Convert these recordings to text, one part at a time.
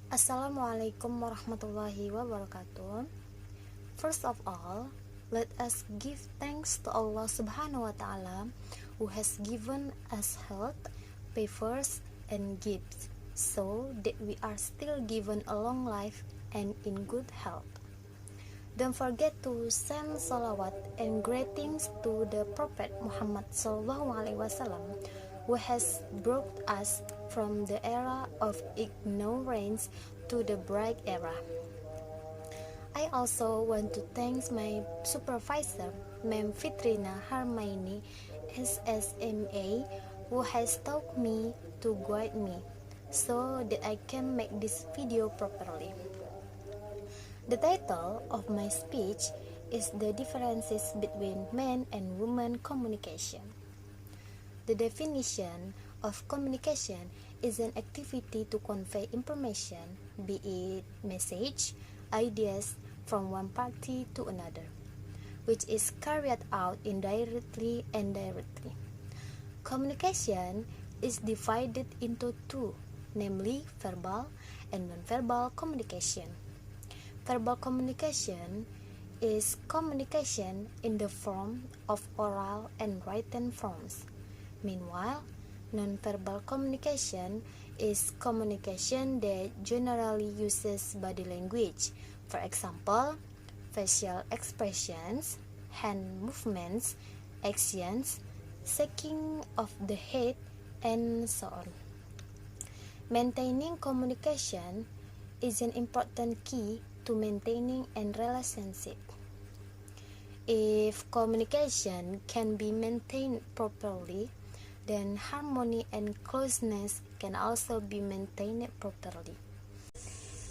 Assalamualaikum warahmatullahi wabarakatuh. First of all, let us give thanks to Allah subhanahu wa ta'ala who has given us health, favors, and gifts so that we are still given a long life and in good health. Don't forget to send salawat and greetings to the Prophet Muhammad SAW, who has brought us from the era of ignorance to the bright era. I also want to thank my supervisor, Ma'am Fitrina Harmaini, SSMA, who has taught me to guide me so that I can make this video properly. The title of my speech is The Differences Between Men and Women Communication. The definition of communication is an activity to convey information, be it message, ideas from one party to another, which is carried out indirectly and directly. Communication is divided into two, namely verbal and nonverbal communication. Verbal communication is communication in the form of oral and written forms. Meanwhile, nonverbal communication is communication that generally uses body language, for example, facial expressions, hand movements, actions, shaking of the head, and so on. Maintaining communication is an important key to maintaining a relationship. If communication can be maintained properly, then harmony and closeness can also be maintained properly.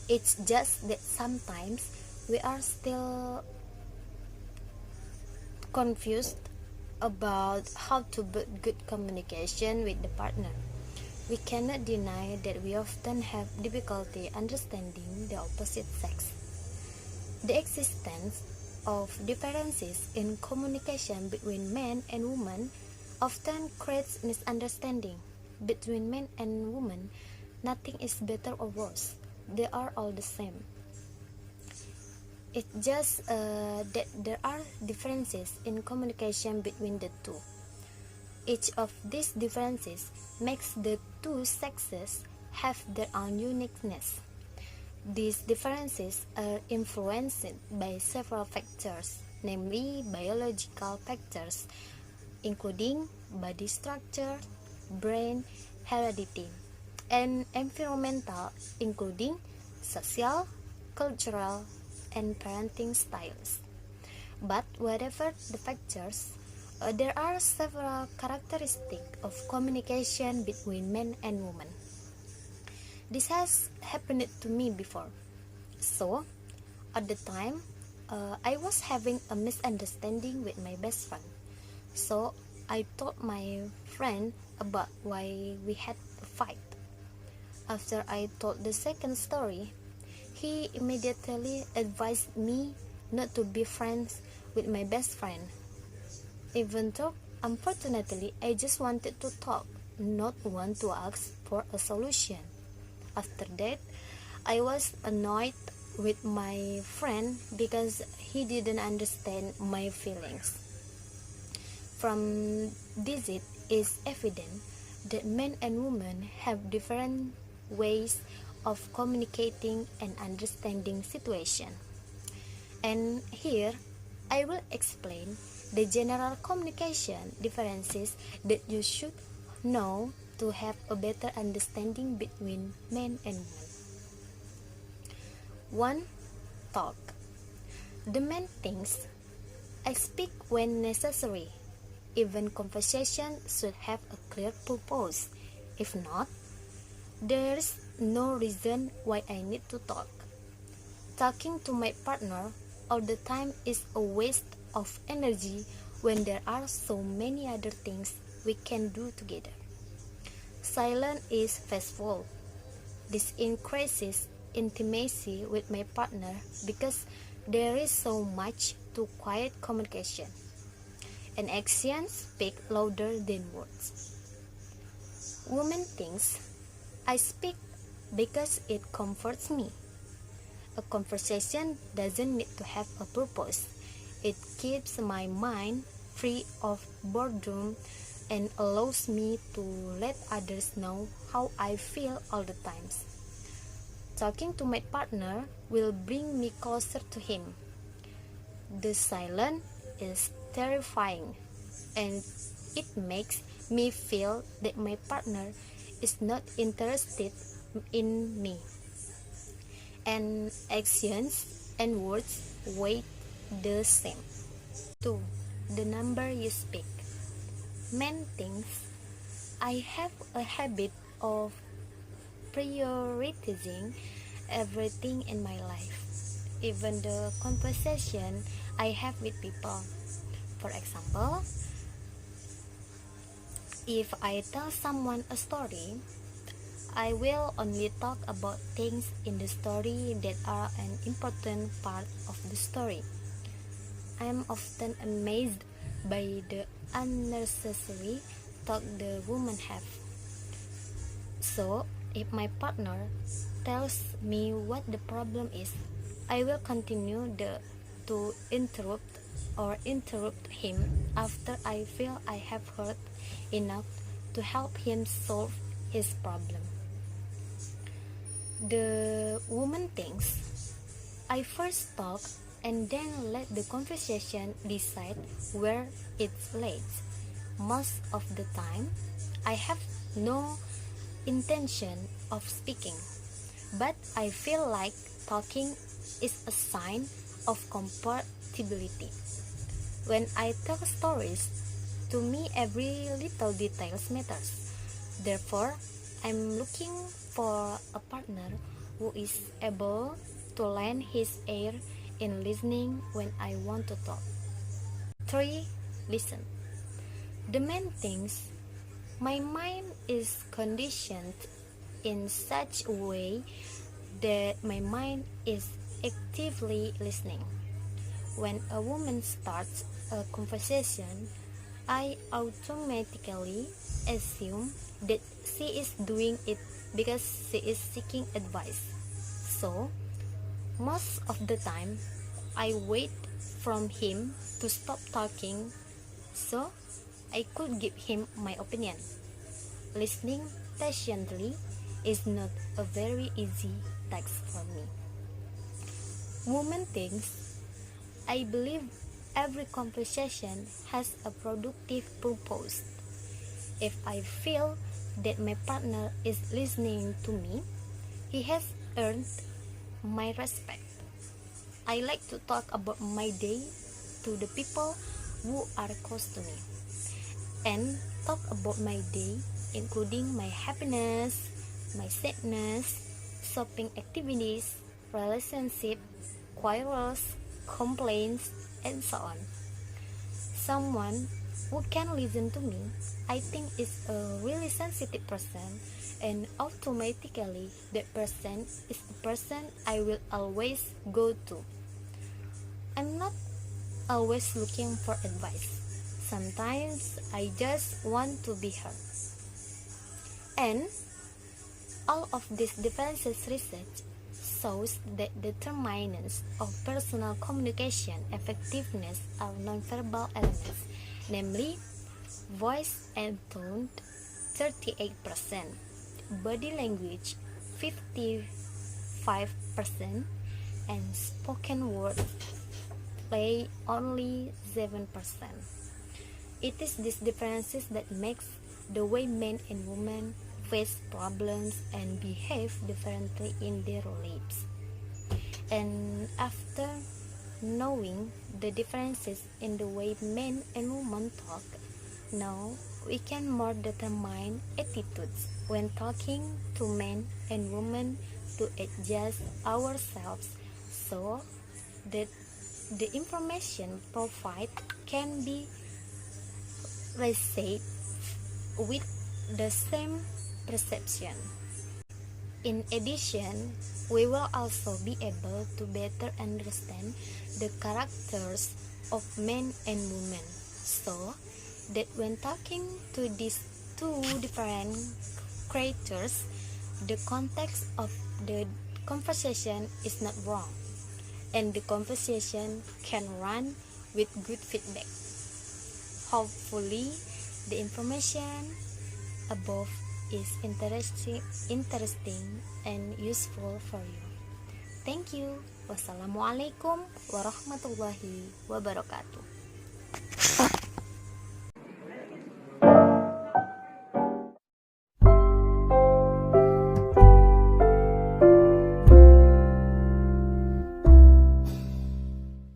It's just that sometimes we are still confused about how to build good communication with the partner. We cannot deny that we often have difficulty understanding the opposite sex. The existence of differences in communication between men and women often creates misunderstanding. Between men and women, nothing is better or worse. They are all the same. It's just that there are differences in communication between the two. Each of these differences makes the two sexes have their own uniqueness. These differences are influenced by several factors, namely biological factors, including body structure, brain, heredity, and environmental, including social, cultural, and parenting styles. But whatever the factors, there are several characteristics of communication between men and women. This has happened to me before. So, at the time, I was having a misunderstanding with my best friend. So, I told my friend about why we had a fight. After I told the second story, he immediately advised me not to be friends with my best friend. Even though, unfortunately, I just wanted to talk, not want to ask for a solution. After that, I was annoyed with my friend because he didn't understand my feelings. From this, it is evident that men and women have different ways of communicating and understanding situation. And here, I will explain the general communication differences that you should know to have a better understanding between men and women. 1. Talk. The man thinks, I speak when necessary. Even conversation should have a clear purpose. If not, there is no reason why I need to talk. Talking to my partner all the time is a waste of energy when there are so many other things we can do together. Silence is peaceful. This increases intimacy with my partner because there is so much to quiet communication, and actions speak louder than words. Women thinks, I speak because it comforts me. A conversation doesn't need to have a purpose. It keeps my mind free of boredom and allows me to let others know how I feel all the times. Talking to my partner will bring me closer to him. The silence is terrifying, and it makes me feel that my partner is not interested in me. And actions and words weigh the same. 2. The number you speak. Men thinks I have a habit of prioritizing everything in my life, even the conversation I have with people. For example, if I tell someone a story, I will only talk about things in the story that are an important part of the story. I am often amazed by the unnecessary talk the women have. So, if my partner tells me what the problem is, I will continue to interrupt him after I feel I have heard enough to help him solve his problem. The woman thinks I first talk and then let the conversation decide where it leads. Most of the time, I have no intention of speaking, but I feel like talking is a sign of compatibility. When I tell stories, to me every little detail matters. Therefore, I'm looking for a partner who is able to lend his ear in listening when I want to talk. 3. Listen. The man thinks my mind is conditioned in such a way that my mind is actively listening. When a woman starts a conversation, I automatically assume that she is doing it because she is seeking advice. So, most of the time, I wait from him to stop talking so I could give him my opinion. Listening patiently is not a very easy task for me. Woman thinks I believe every conversation has a productive purpose. If I feel that my partner is listening to me, he has earned my respect. I like to talk about my day to the people who are close to me, and talk about my day, including my happiness, my sadness, shopping activities, relationship, quarrels, complaints, and so on. Someone who can listen to me, I think, is a really sensitive person, and automatically that person is the person I will always go to. I'm not always looking for advice. Sometimes I just want to be heard. And all of this differences research shows that determinants of personal communication effectiveness are nonverbal elements, namely voice and tone 38%, body language 55%, and spoken word play only 7%. It is these differences that makes the way men and women face problems and behave differently in their lives. And after knowing the differences in the way men and women talk, now we can more determine attitudes when talking to men and women to adjust ourselves so that the information provided can be received with the same perception. In addition, we will also be able to better understand the characters of men and women, so that when talking to these two different creatures, the context of the conversation is not wrong, and the conversation can run with good feedback. Hopefully, the information above is interesting and useful for you. Thank you. Wassalamualaikum warahmatullahi wabarakatuh.